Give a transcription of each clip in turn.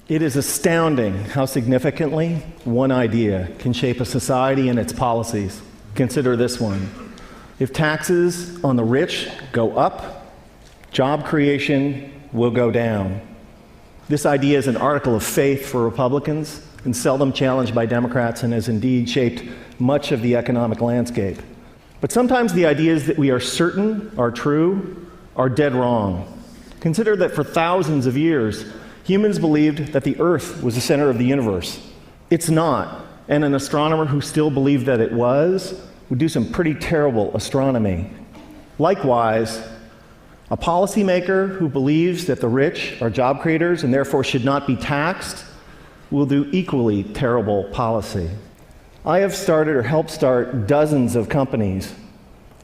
It is astounding how significantly one idea can shape a society and its policies. Consider this one. If taxes on the rich go up, job creation will go down. This idea is an article of faith for Republicans and seldom challenged by Democrats, and has indeed shaped much of the economic landscape. But sometimes the ideas that we are certain are true are dead wrong. Consider that for thousands of years, humans believed that the Earth was the center of the universe. It's not, and an astronomer who still believed that it was would do some pretty terrible astronomy. Likewise, a policymaker who believes that the rich are job creators and therefore should not be taxed will do equally terrible policy. I have started or helped start dozens of companies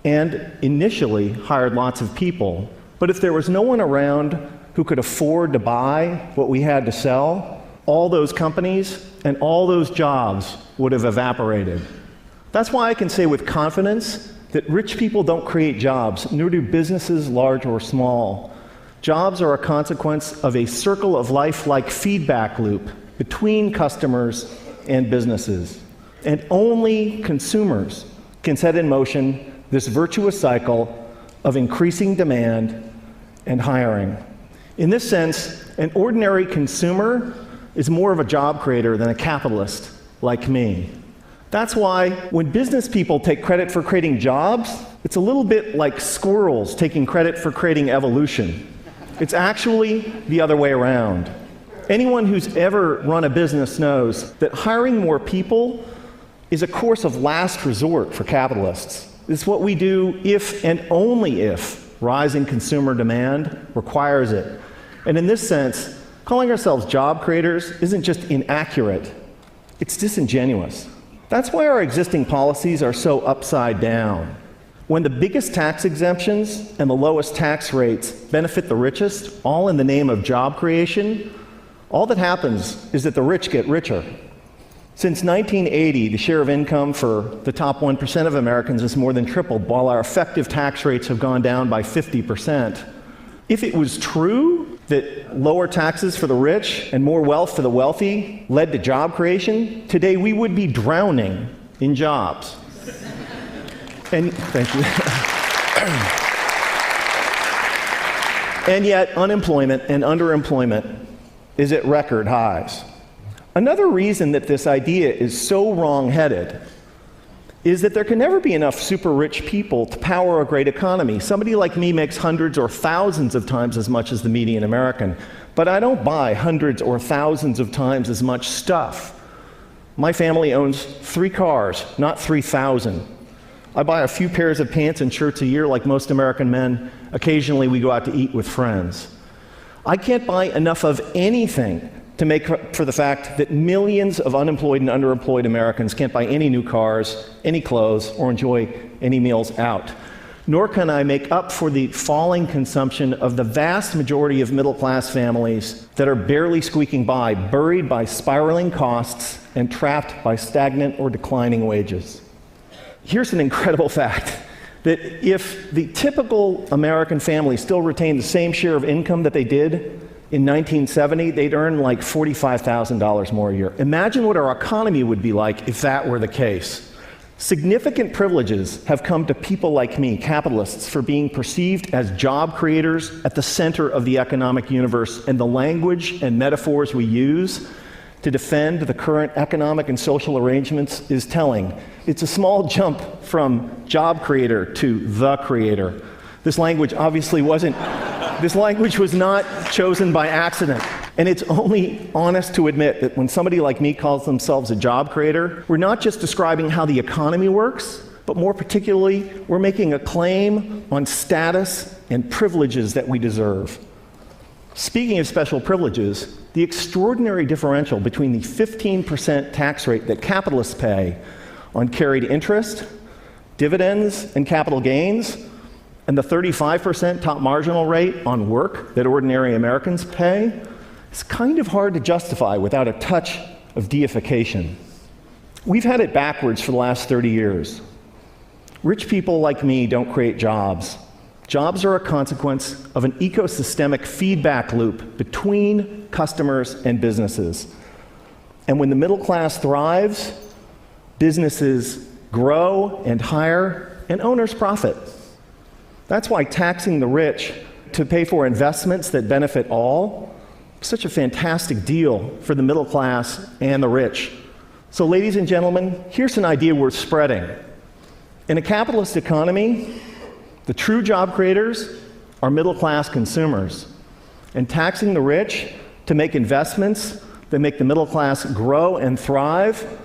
and initially hired lots of people. But if there was no one around who could afford to buy what we had to sell, all those companies and all those jobs would have evaporated. That's why I can say with confidence that rich people don't create jobs, nor do businesses large or small. Jobs are a consequence of a circle of life-like feedback loop between customers and businesses. And only consumers can set in motion this virtuous cycle of increasing demand and hiring. In this sense, an ordinary consumer is more of a job creator than a capitalist like me. That's why when business people take credit for creating jobs, it's a little bit like squirrels taking credit for creating evolution. It's actually the other way around. Anyone who's ever run a business knows that hiring more people is a course of last resort for capitalists. It's what we do if and only if rising consumer demand requires it. And in this sense, calling ourselves job creators isn't just inaccurate, it's disingenuous. That's why our existing policies are so upside down. When the biggest tax exemptions and the lowest tax rates benefit the richest, all in the name of job creation, all that happens is that the rich get richer. Since 1980, the share of income for the top 1% of Americans has more than tripled, while our effective tax rates have gone down by 50%. If it was true that lower taxes for the rich and more wealth for the wealthy led to job creation, today we would be drowning in jobs. And thank you. And yet, unemployment and underemployment is at record highs. Another reason that this idea is so wrong-headed is that there can never be enough super rich people to power a great economy. Somebody like me makes hundreds or thousands of times as much as the median American, but I don't buy hundreds or thousands of times as much stuff. My family owns 3 cars, not 3,000. I buy a few pairs of pants and shirts a year like most American men. Occasionally we go out to eat with friends. I can't buy enough of anything to make up for the fact that millions of unemployed and underemployed Americans can't buy any new cars, any clothes, or enjoy any meals out. Nor can I make up for the falling consumption of the vast majority of middle-class families that are barely squeaking by, buried by spiraling costs and trapped by stagnant or declining wages. Here's an incredible fact, that if the typical American family still retained the same share of income that they did in 1970, they'd earn like $45,000 more a year. Imagine what our economy would be like if that were the case. Significant privileges have come to people like me, capitalists, for being perceived as job creators at the center of the economic universe, and the language and metaphors we use to defend the current economic and social arrangements is telling. It's a small jump from job creator to the creator. This language was not chosen by accident. And it's only honest to admit that when somebody like me calls themselves a job creator, we're not just describing how the economy works, but more particularly, we're making a claim on status and privileges that we deserve. Speaking of special privileges, the extraordinary differential between the 15% tax rate that capitalists pay on carried interest, dividends, and capital gains, and the 35% top marginal rate on work that ordinary Americans pay, is kind of hard to justify without a touch of deification. We've had it backwards for the last 30 years. Rich people like me don't create jobs. Jobs are a consequence of an ecosystemic feedback loop between customers and businesses. And when the middle class thrives, businesses grow and hire, and owners profit. That's why taxing the rich to pay for investments that benefit all is such a fantastic deal for the middle class and the rich. So, ladies and gentlemen, here's an idea worth spreading. In a capitalist economy, the true job creators are middle-class consumers. And taxing the rich to make investments that make the middle class grow and thrive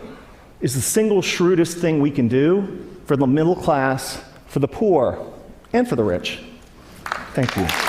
is the single shrewdest thing we can do for the middle class, for the poor, and for the rich. Thank you.